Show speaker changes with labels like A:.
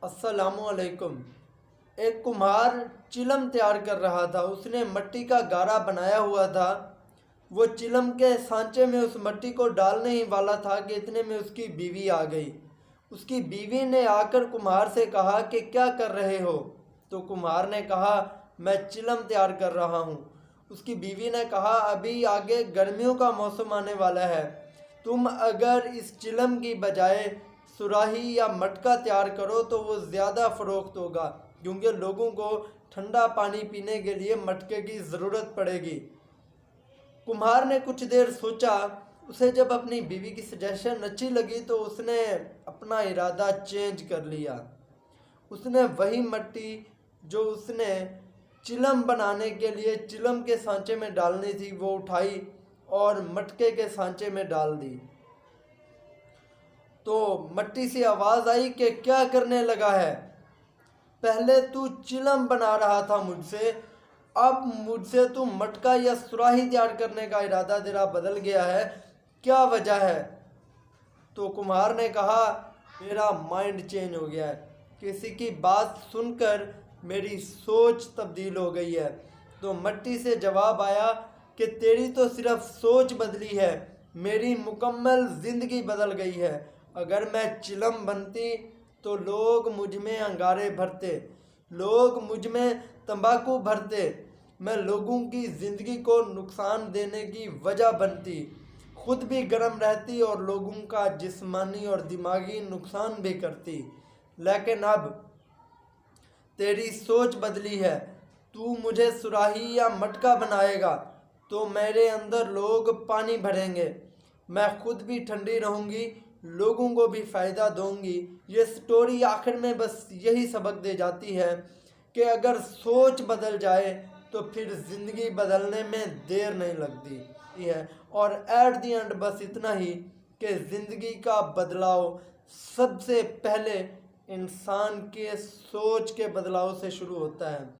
A: السلام علیکم۔ ایک کمہار چلم تیار کر رہا تھا۔ اس نے مٹی کا گارا بنایا ہوا تھا۔ وہ چلم کے سانچے میں اس مٹی کو ڈالنے ہی والا تھا کہ اتنے میں اس کی بیوی آ گئی۔ اس کی بیوی نے آ کر کمہار سے کہا کہ کیا کر رہے ہو؟ تو کمہار نے کہا میں چلم تیار کر رہا ہوں۔ اس کی بیوی نے کہا ابھی آگے گرمیوں کا موسم آنے والا ہے، تم اگر اس چلم کی بجائے سراہی یا مٹکا تیار کرو تو وہ زیادہ فروخت ہوگا، کیونکہ لوگوں کو ٹھنڈا پانی پینے کے لیے مٹکے کی ضرورت پڑے گی۔ کمہار نے کچھ دیر سوچا۔ اسے جب اپنی بیوی کی سجیشن اچھی لگی تو اس نے اپنا ارادہ چینج کر لیا۔ اس نے وہی مٹی جو اس نے چلم بنانے کے لیے چلم کے سانچے میں ڈالنی تھی وہ اٹھائی اور مٹکے کے سانچے میں ڈال دی۔ تو مٹی سے آواز آئی کہ کیا کرنے لگا ہے؟ پہلے تو چلم بنا رہا تھا مجھ سے، اب مجھ سے تو مٹکا یا سراہی تیار کرنے کا ارادہ تیرا بدل گیا ہے، کیا وجہ ہے؟ تو کمہار نے کہا میرا مائنڈ چینج ہو گیا ہے، کسی کی بات سن کر میری سوچ تبدیل ہو گئی ہے۔ تو مٹی سے جواب آیا کہ تیری تو صرف سوچ بدلی ہے، میری مکمل زندگی بدل گئی ہے۔ اگر میں چلم بنتی تو لوگ مجھ میں انگارے بھرتے، لوگ مجھ میں تمباکو بھرتے، میں لوگوں کی زندگی کو نقصان دینے کی وجہ بنتی، خود بھی گرم رہتی اور لوگوں کا جسمانی اور دماغی نقصان بھی کرتی۔ لیکن اب تیری سوچ بدلی ہے، تو مجھے سراہی یا مٹکا بنائے گا تو میرے اندر لوگ پانی بھریں گے، میں خود بھی ٹھنڈی رہوں گی، لوگوں کو بھی فائدہ دوں گی۔ یہ سٹوری آخر میں بس یہی سبق دے جاتی ہے کہ اگر سوچ بدل جائے تو پھر زندگی بدلنے میں دیر نہیں لگتی ہے، اور ایٹ دی اینڈ بس اتنا ہی کہ زندگی کا بدلاؤ سب سے پہلے انسان کے سوچ کے بدلاؤ سے شروع ہوتا ہے۔